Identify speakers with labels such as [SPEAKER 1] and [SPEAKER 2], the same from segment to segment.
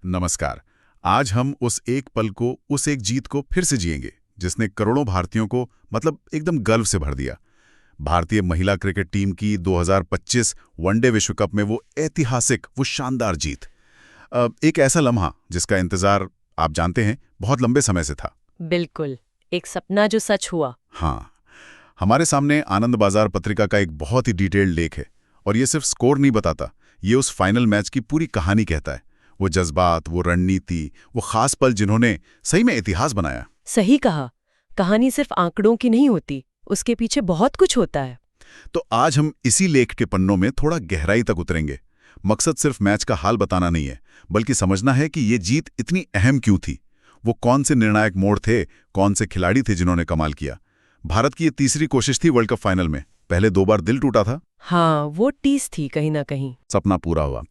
[SPEAKER 1] नमस्कार। आज हम उस एक पल को, उस एक जीत को फिर से जिएंगे जिसने करोड़ों भारतीयों को एकदम गर्व से भर दिया। भारतीय महिला क्रिकेट टीम की 2025 वनडे विश्व कप में वो ऐतिहासिक, वो शानदार जीत। एक ऐसा लम्हा जिसका इंतजार, आप जानते हैं, बहुत लंबे समय से था।
[SPEAKER 2] बिल्कुल, एक सपना जो सच हुआ।
[SPEAKER 1] हाँ, हमारे सामने आनंद बाजार पत्रिका का एक बहुत ही डिटेल्ड लेख है, और ये सिर्फ स्कोर नहीं बताता, ये उस फाइनल मैच की पूरी कहानी कहता है। वो जज्बात, वो रणनीति, वो खास पल जिन्होंने सही में इतिहास बनाया।
[SPEAKER 2] सही कहा, कहानी सिर्फ आंकड़ों की नहीं होती, उसके पीछे बहुत कुछ होता है।
[SPEAKER 1] तो आज हम इसी लेख के पन्नों में थोड़ा गहराई तक उतरेंगे। मकसद सिर्फ मैच का हाल बताना नहीं है, बल्कि समझना है कि ये जीत इतनी अहम क्यों थी। वो कौन से निर्णायक मोड़ थे, कौन से खिलाड़ी थे जिन्होंने कमाल किया। भारत की ये तीसरी कोशिश थी वर्ल्ड कप फाइनल में। पहले 2 बार दिल टूटा था।
[SPEAKER 2] हाँ, वो टीस थी कहीं ना कहीं।
[SPEAKER 1] सपना पूरा हुआ।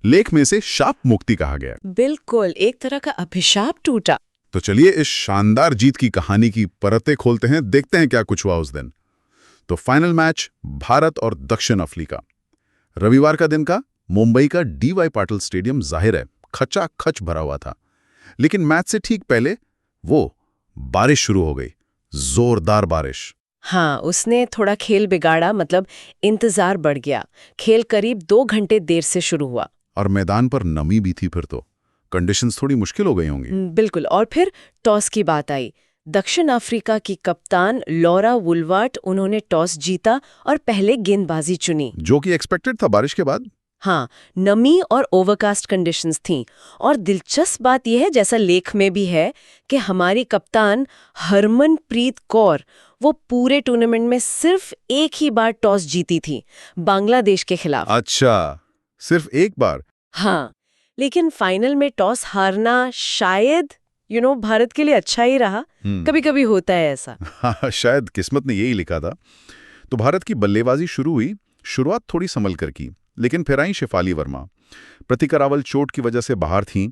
[SPEAKER 1] लेख में से शाप मुक्ति कहा गया।
[SPEAKER 2] बिल्कुल, एक तरह का अभिशाप टूटा।
[SPEAKER 1] तो चलिए इस शानदार जीत की कहानी की परतें खोलते हैं, देखते हैं क्या कुछ हुआ उस दिन। तो फाइनल मैच भारत और दक्षिण अफ्रीका। रविवार का दिन का मुंबई का DY पाटिल स्टेडियम जाहिर है खचाखच भरा हुआ था। लेकिन मैच से ठीक पहले बारिश शुरू हो गई, जोरदार बारिश।
[SPEAKER 2] हाँ, उसने थोड़ा खेल बिगाड़ा, मतलब इंतजार बढ़ गया। खेल करीब 2 घंटे देर से शुरू हुआ।
[SPEAKER 1] और मैदान पर नमी भी थी, फिर तो कंडीशंस थोड़ी मुश्किल हो गई होंगी।
[SPEAKER 2] बिल्कुल, और फिर टॉस की बात आई। दक्षिण अफ्रीका की कप्तान लॉरा वुलवार्ट, उन्होंने टॉस जीता और पहले गेंदबाजी चुनी,
[SPEAKER 1] जो कि एक्सपेक्टेड था बारिश के बाद।
[SPEAKER 2] हाँ, नमी और ओवरकास्ट कंडीशंस थीं। और दिलचस्प बात यह है, जैसा लेख में भी है, कि हमारी कप्तान हरमनप्रीत कौर, वो पूरे टूर्नामेंट में सिर्फ एक ही बार टॉस जीती थी, बांग्लादेश के खिलाफ।
[SPEAKER 1] अच्छा, सिर्फ एक बार?
[SPEAKER 2] हाँ, लेकिन फाइनल में टॉस हारना शायद भारत के लिए अच्छा ही रहा। कभी कभी होता है ऐसा।
[SPEAKER 1] हाँ, शायद किस्मत ने यही लिखा था। तो भारत की बल्लेबाजी शुरू हुई। शुरुआत थोड़ी संभल कर की, लेकिन फिर आई शेफाली वर्मा। प्रतिका रावल चोट की वजह से बाहर थीं,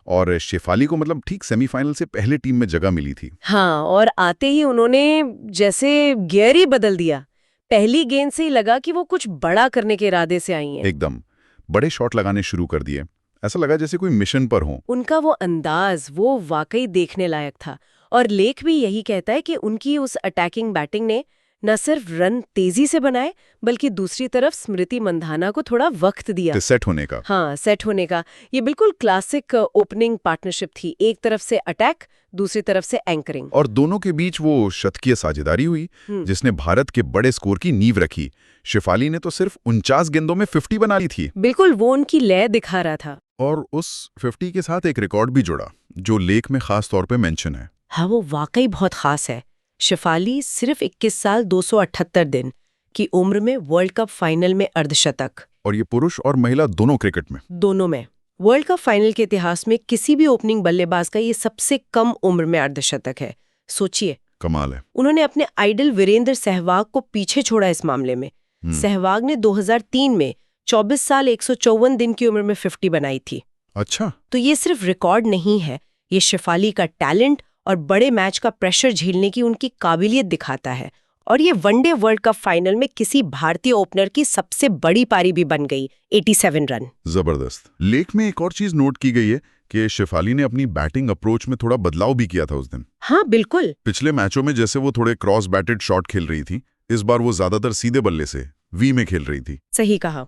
[SPEAKER 1] और शेफाली को ठीक सेमीफाइनल से पहले टीम में जगह मिली थी।
[SPEAKER 2] हाँ, और आते ही उन्होंने जैसे गियर ही बदल दिया। पहली गेंद से ही लगा कि वो कुछ बड़ा करने के इरादे से आई हैं।
[SPEAKER 1] एकदम बड़े शॉट लगाने शुरू कर दिए। ऐसा लगा जैसे कोई मिशन पर हो।
[SPEAKER 2] उनका वो अंदाज, वो वाकई देखने लायक था। और लेख भी यही कहता है कि उनकी उस अटैकिंग बैटिंग ने न सिर्फ रन तेजी से बनाए, बल्कि दूसरी तरफ स्मृति मंधाना को थोड़ा वक्त दिया
[SPEAKER 1] सेट होने का।
[SPEAKER 2] हाँ, सेट होने का। ये बिल्कुल क्लासिक ओपनिंग पार्टनरशिप थी। एक तरफ से अटैक, दूसरी तरफ से एंकरिंग।
[SPEAKER 1] और दोनों के बीच वो शतकीय साझेदारी हुई जिसने भारत के बड़े स्कोर की नींव रखी। शेफाली ने तो सिर्फ 49 गेंदों में 50 बना ली थी।
[SPEAKER 2] बिल्कुल, वो उनकी लय दिखा रहा था।
[SPEAKER 1] और उस 50 के साथ एक रिकॉर्ड भी जुड़ा, जो लेख में खास तौर पे मेंशन है।
[SPEAKER 2] हाँ, वो वाकई बहुत खास है। शेफाली सिर्फ 21 साल 278 दिन की उम्र में वर्ल्ड कप फाइनल में अर्धशतक।
[SPEAKER 1] और ये पुरुष और महिला दोनों क्रिकेट में।
[SPEAKER 2] दोनों में। वर्ल्ड कप फाइनल के इतिहास में किसी भी ओपनिंग बल्लेबाज का ये सबसे कम उम्र में अर्धशतक है। सोचिए,
[SPEAKER 1] कमाल है।
[SPEAKER 2] उन्होंने अपने आइडल वीरेंद्र सहवाग को पीछे छोड़ा इस मामले में। सहवाग ने 2003 में 24 साल 154 दिन की उम्र में 50 बनाई थी।
[SPEAKER 1] अच्छा,
[SPEAKER 2] तो ये सिर्फ रिकॉर्ड नहीं है, ये शेफाली का टैलेंट और बड़े मैच का प्रेशर झेलने की उनकी काबिलियत दिखाता है। और ये वनडे वर्ल्ड कप फाइनल में किसी भारतीय ओपनर की सबसे बड़ी पारी भी बन गई, 87 रन।
[SPEAKER 1] जबरदस्त। लेख में एक और चीज नोट की गई है कि शेफाली ने अपनी बैटिंग अप्रोच में थोड़ा बदलाव भी किया था उस दिन।
[SPEAKER 2] हाँ, बिल्कुल।
[SPEAKER 1] पिछले मैचों में जैसे वो थोड़े क्रॉस बैटेड शॉट खेल रही थी, इस बार वो ज्यादातर सीधे बल्ले से वी में खेल रही थी।
[SPEAKER 2] सही कहा।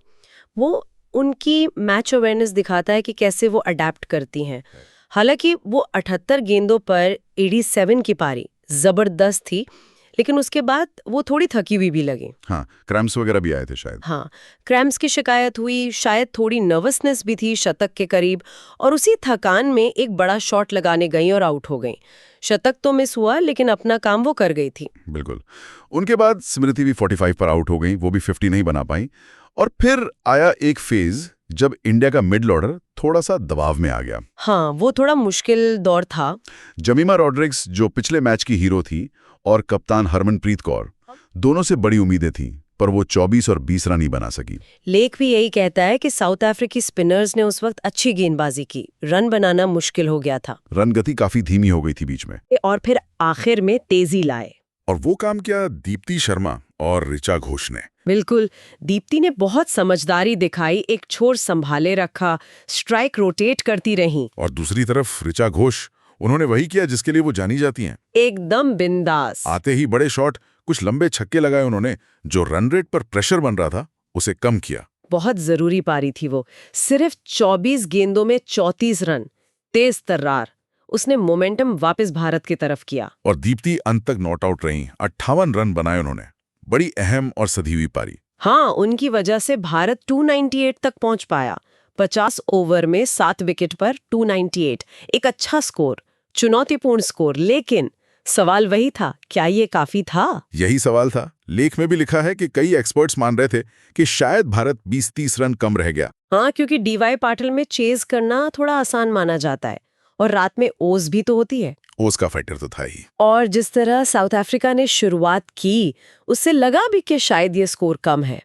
[SPEAKER 2] वो उनकी मैच अवेयरनेस दिखाता है कि कैसे वो अडेप्ट करती हैं। हालांकि वो 78 गेंदों पर 87 की पारी जबरदस्त थी, लेकिन उसके बाद वो थोड़ी थकी हुई भी लगी।
[SPEAKER 1] हाँ, क्रैम्प्स वगैरह भी आए थे शायद।
[SPEAKER 2] हाँ, क्रैम्प्स की शिकायत हुई, शायद थोड़ी नर्वसनेस भी थी शतक के करीब। और उसी थकान में एक बड़ा शॉट लगाने गई और आउट हो गई। शतक तो मिस हुआ, लेकिन अपना काम वो कर गई थी।
[SPEAKER 1] बिल्कुल। उनके बाद स्मृति भी 45 पर आउट हो गई, वो भी 50 नहीं बना पाई। और फिर आया एक फेज जब इंडिया का मिडल ऑर्डर थोड़ा सा दबाव में आ गया।
[SPEAKER 2] हाँ, वो थोड़ा मुश्किल दौर था।
[SPEAKER 1] जमीमा रॉड्रिग्स, जो पिछले मैच की हीरो थी, और कप्तान हरमनप्रीत कौर, दोनों से बड़ी उम्मीदें थीं, पर वो 24 और 20 रन ही बना सकी।
[SPEAKER 2] लेख भी यही कहता है कि साउथ अफ्रीकी स्पिनर्स ने उस वक्त अच्छी गेंदबाजी की, रन बनाना मुश्किल हो गया था।
[SPEAKER 1] रन गति काफी धीमी हो गई थी बीच में।
[SPEAKER 2] और फिर आखिर में तेजी लाए।
[SPEAKER 1] और वो काम किया दीप्ति शर्मा और ऋचा घोष ने।
[SPEAKER 2] बिल्कुल। दीप्ति ने बहुत समझदारी दिखाई, एक छोर संभाले रखा, स्ट्राइक रोटेट करती रहीं।
[SPEAKER 3] और दूसरी तरफ ऋचा घोष, उन्होंने वही किया जिसके लिए वो जानी जाती हैं।
[SPEAKER 2] एकदम बिंदास।
[SPEAKER 3] आते ही बड़े शॉट, कुछ लंबे छक्के लगाए उन्होंने। जो रन रेट पर प्रेशर बन रहा था उसे कम किया।
[SPEAKER 2] बहुत जरूरी पारी थी वो। सिर्फ 24 गेंदों में 34 रन, तेज तर्रार। उसने मोमेंटम वापस भारत की तरफ किया।
[SPEAKER 3] और दीप्ति अंत तक नॉट आउट रहीं। 58 रन बनाए उन्होंने। बड़ी अहम और सधी हुई पारी।
[SPEAKER 2] हाँ, उनकी वजह से भारत 298 तक पहुंच पाया। 50 ओवर में 7 विकेट पर 298, एक अच्छा स्कोर, चुनौतीपूर्ण स्कोर। लेकिन सवाल वही था, क्या ये काफी था?
[SPEAKER 3] यही सवाल था। लेख में भी लिखा है कि कई एक्सपर्ट्स मान रहे थे कि शायद भारत 20-30 रन कम रह गया।
[SPEAKER 2] हाँ, क्योंकि डीवाई पाटिल में चेज करना थोड़ा आसान माना जाता है, और रात में ओस भी तो होती है।
[SPEAKER 3] ओस का फाइटर तो था ही।
[SPEAKER 2] और जिस तरह साउथ अफ्रीका ने शुरुआत की, उससे लगा भी कि शायद ये स्कोर कम है।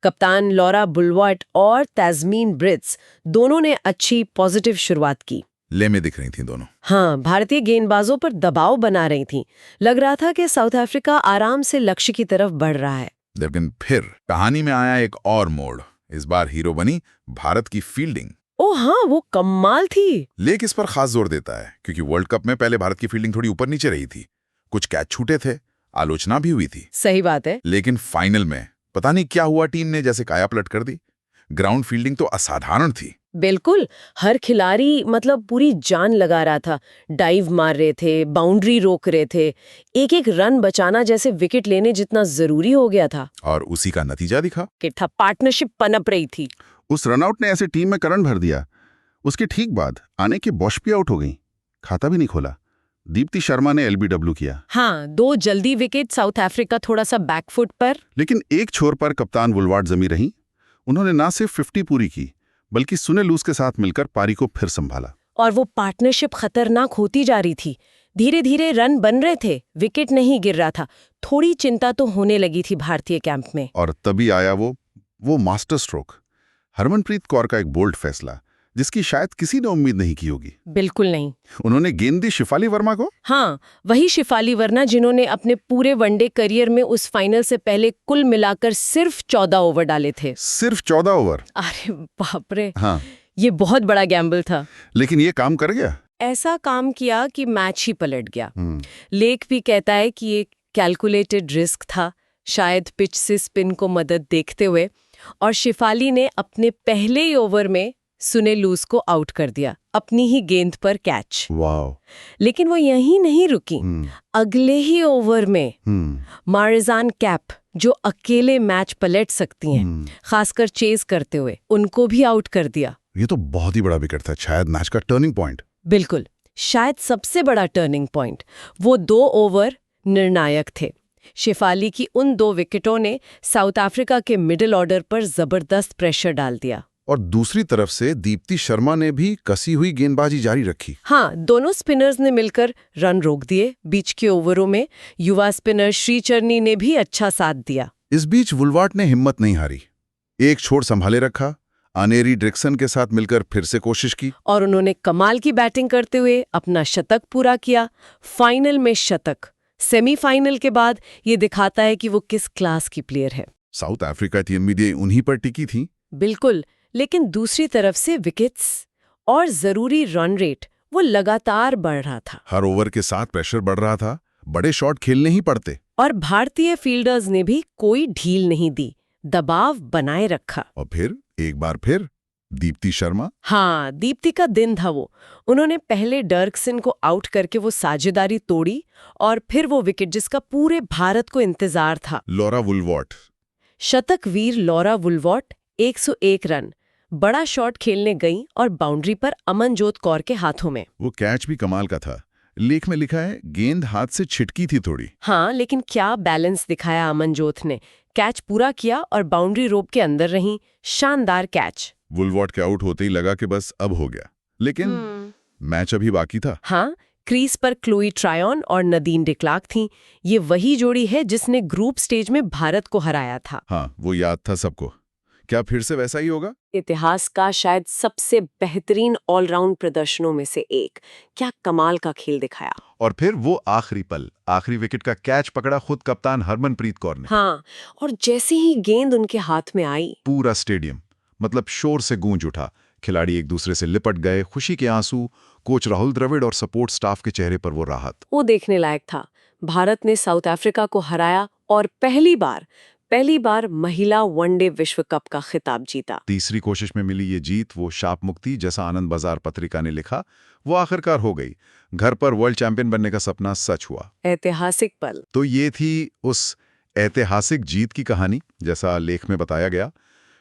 [SPEAKER 2] कप्तान लॉरा बुलवर्ट और तस्मीन ब्रिट्स दोनों ने अच्छी पॉजिटिव शुरुआत की।
[SPEAKER 3] ले में दिख रही थी दोनों।
[SPEAKER 2] हाँ, भारतीय गेंदबाजों पर दबाव बना रही थी। लग रहा था कि साउथ अफ्रीका आराम से लक्ष्य की तरफ बढ़ रहा है।
[SPEAKER 3] लेकिन फिर कहानी में आया एक और मोड़। इस बार हीरो बनी भारत की फील्डिंग।
[SPEAKER 2] ओ हाँ, वो कमाल थी।
[SPEAKER 3] लेख इस पर खास जोर देता है क्योंकि वर्ल्ड कप में पहले भारत की फील्डिंग थोड़ी ऊपर नीचे रही थी। कुछ कैच छूटे थे, आलोचना भी हुई थी।
[SPEAKER 2] सही बात है।
[SPEAKER 3] लेकिन फाइनल में पता नहीं क्या हुआ, टीम ने जैसे काया पलट कर दी। ग्राउंड फील्डिंग तो असाधारण थी।
[SPEAKER 2] बिल्कुल, हर खिलाड़ी मतलब पूरी जान लगा रहा था। डाइव मार रहे थे, बाउंड्री रोक रहे थे। एक एक रन बचाना जैसे विकेट लेने जितना जरूरी हो गया था।
[SPEAKER 3] और उसी का नतीजा दिखा
[SPEAKER 2] कि था पार्टनरशिप पनप रही थी।
[SPEAKER 4] उस रनआउट ने ऐसे टीम में करंट भर दिया। उसके ठीक बाद आने के बॉश भी आउट हो गई, खाता भी नहीं खोला। दीप्ति शर्मा ने एलबीडब्ल्यू किया।
[SPEAKER 2] हाँ, 2 जल्दी विकेट, साउथ अफ्रीका थोड़ा सा बैकफुट पर।
[SPEAKER 4] लेकिन एक छोर पर कप्तान वुलवार्ड जमी रही। उन्होंने ना सिर्फ 50 पूरी की, बल्कि सुने लूस के साथ मिलकर पारी को फिर संभाला।
[SPEAKER 2] और वो पार्टनरशिप खतरनाक होती जा रही थी। धीरे धीरे रन बन रहे थे, विकेट नहीं गिर रहा था। थोड़ी चिंता तो होने लगी थी भारतीय कैंप में।
[SPEAKER 4] और तभी आया वो मास्टर स्ट्रोक, हरमनप्रीत कौर का एक बोल्ड फैसला, जिसकी शायद किसी ने उम्मीद नहीं की होगी।
[SPEAKER 2] बिल्कुल नहीं।
[SPEAKER 4] उन्होंने गेंद दी शिफाली वर्मा को।
[SPEAKER 2] हाँ, वही शिफाली वर्मा जिन्होंने अपने पूरे वनडे करियर में उस फाइनल से पहले कुल मिलाकर सिर्फ 14 ओवर डाले थे।
[SPEAKER 4] सिर्फ 14 ओवर।
[SPEAKER 2] अरे बाप रे,
[SPEAKER 4] हाँ,
[SPEAKER 2] ये बहुत बड़ा गैम्बल था।
[SPEAKER 4] लेकिन ये काम कर गया।
[SPEAKER 2] ऐसा काम किया कि मैच ही पलट गया। लेख भी कहता है कि ये कैलकुलेटेड रिस्क था, शायद पिच से स्पिन को मदद देखते हुए। और शिफाली ने अपने पहले ही ओवर में सुने लूस को आउट कर दिया, अपनी ही गेंद पर कैच।
[SPEAKER 4] वाह।
[SPEAKER 2] लेकिन वो यहीं नहीं रुकी। अगले ही ओवर में मारिजान कैप, जो अकेले मैच पलट सकती हैं, खासकर चेज करते हुए, उनको भी आउट कर दिया।
[SPEAKER 4] ये तो बहुत ही बड़ा विकेट था, शायद मैच का टर्निंग पॉइंट।
[SPEAKER 2] बिल्कुल, शायद सबसे बड़ा टर्निंग पॉइंट। वो 2 ओवर निर्णायक थे। शिफाली की उन 2 विकेटों ने साउथ अफ्रीका के मिडिल ऑर्डर पर जबरदस्त प्रेशर डाल दिया।
[SPEAKER 4] और दूसरी तरफ से दीप्ति शर्मा ने भी कसी हुई गेंदबाजी जारी रखी।
[SPEAKER 2] हाँ, दोनों स्पिनर्स ने मिलकर रन रोक दिए। बीच के ओवरों में युवा स्पिनर श्रीचरनी ने भी अच्छा साथ दिया।
[SPEAKER 4] इस बीच वुलवार्ड ने हिम्मत नहीं हारी, एक छोर संभाले रखा, अनेरी ड्रिक्सन के साथ मिलकर फिर से कोशिश की।
[SPEAKER 2] और उन्होंने कमाल की बैटिंग करते हुए अपना शतक पूरा किया। फाइनल में शतक। सेमीफाइनल के बाद ये दिखाता है कि वो किस क्लास की प्लेयर है।
[SPEAKER 4] साउथ अफ्रीका की उम्मीदें उन्हीं पर टिकी थी।
[SPEAKER 2] बिल्कुल, लेकिन दूसरी तरफ से विकेट्स और जरूरी रन रेट वो लगातार बढ़ रहा था।
[SPEAKER 4] हर ओवर के साथ प्रेशर बढ़ रहा था, बड़े शॉट खेलने ही पड़ते।
[SPEAKER 2] और भारतीय फील्डर्स ने भी कोई ढील नहीं दी, दबाव बनाए रखा।
[SPEAKER 4] और फिर एक बार फिर दीप्ति शर्मा।
[SPEAKER 2] हाँ, दीप्ति का दिन था वो। उन्होंने पहले डर्कसन को आउट करके वो साझेदारी तोड़ी, और फिर वो विकेट जिसका पूरे भारत को इंतजार था।
[SPEAKER 4] लॉरा वुलवार्ड।
[SPEAKER 2] शतक वीर लॉरा वुलवार्ड 101 रन, बड़ा शॉट खेलने गई और बाउंड्री पर अमनजोत कौर के हाथों में।
[SPEAKER 4] वो कैच भी कमाल का था। लेख में लिखा है गेंद हाथ से छिटकी थी थोड़ी।
[SPEAKER 2] हाँ, लेकिन क्या बैलेंस दिखाया अमनजोत ने। कैच पूरा किया और बाउंड्री रोप के अंदर रही। शानदार कैच।
[SPEAKER 4] वुलवार्ड के आउट होते ही लगा कि बस अब हो गया, लेकिन मैच अभी बाकी था।
[SPEAKER 2] हाँ, क्रीज पर क्लोई ट्रायन और नदीन डिक्लार्क थीं। ये वही जोड़ी है जिसने ग्रुप स्टेज में भारत को हराया था।
[SPEAKER 4] हाँ, वो याद था सबको,
[SPEAKER 3] क्या फिर से वैसा ही होगा?
[SPEAKER 2] इतिहास का शायद सबसे बेहतरीन ऑलराउंड प्रदर्शनों में से एक। क्या कमाल का खेल दिखाया।
[SPEAKER 3] और फिर वो आखिरी पल, आखिरी विकेट का कैच पकड़ा खुद कप्तान हरमनप्रीत कौर ने।
[SPEAKER 2] हाँ, और जैसे ही गेंद उनके हाथ में आई,
[SPEAKER 3] पूरा स्टेडियम मतलब शोर से गूंज उठा। खिलाड़ी एक दूसरे से लिपट गए, खुशी के आंसू, कोच राहुल द्रविड़ और सपोर्ट स्टाफ के चेहरे पर वो राहत।
[SPEAKER 2] वो देखने लायक था। भारत ने साउथ अफ्रीका को हराया और पहली बार महिला वनडे विश्व कप का खिताब जीता।
[SPEAKER 3] तीसरी कोशिश में मिली ये जीत, वो शाप मुक्ति जैसा आनंद बाजार पत्रिका ने लिखा, वो आखिरकार हो गई। घर पर वर्ल्ड चैंपियन बनने का सपना सच हुआ।
[SPEAKER 2] ऐतिहासिक पल।
[SPEAKER 3] तो ये थी उस ऐतिहासिक जीत की कहानी, जैसा लेख में बताया गया।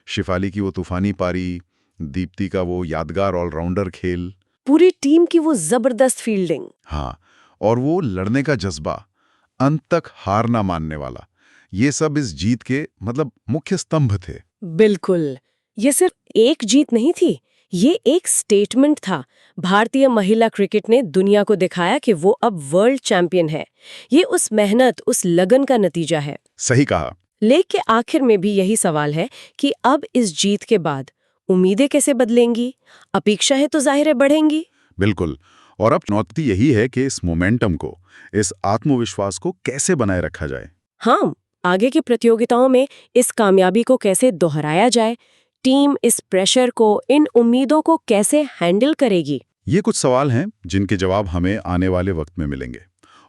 [SPEAKER 3] शिफाली की वो तूफानी पारी, दीप्ति का वो यादगार ऑलराउंडर खेल,
[SPEAKER 2] पूरी टीम की वो जबरदस्त फील्डिंग।
[SPEAKER 3] हाँ, और वो लड़ने का जज्बा, अंत तक हार ना मानने वाला, ये सब इस जीत के मतलब मुख्य स्तंभ थे।
[SPEAKER 2] बिल्कुल, ये सिर्फ एक जीत नहीं थी, ये एक स्टेटमेंट था। भारतीय महिला क्रिकेट ने दुनिया को दिखाया कि वो अब वर्ल्ड चैंपियन है। ये उस मेहनत, उस लगन का नतीजा है।
[SPEAKER 3] सही कहा।
[SPEAKER 2] लेख के आखिर में भी यही सवाल है कि अब इस जीत के बाद उम्मीदें कैसे बदलेंगी? अपेक्षाएं तो जाहिर है बढ़ेंगी।
[SPEAKER 3] बिल्कुल, और अब चुनौती यही है कि इस मोमेंटम को, इस आत्मविश्वास को कैसे बनाए रखा जाए।
[SPEAKER 2] हाँ, आगे की प्रतियोगिताओं में इस कामयाबी को कैसे दोहराया जाए, टीम इस प्रेशर को, इन उम्मीदों को कैसे हैंडल करेगी?
[SPEAKER 3] ये कुछ सवाल हैं जिनके जवाब हमें आने वाले वक्त में मिलेंगे,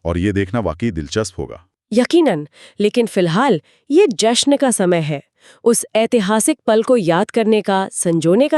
[SPEAKER 3] और ये देखना वाकई दिलचस्प होगा।
[SPEAKER 2] यकीनन, लेकिन फिलहाल ये जश्न का समय है। उस ऐतिहासिक पल को याद करने का, संजोने का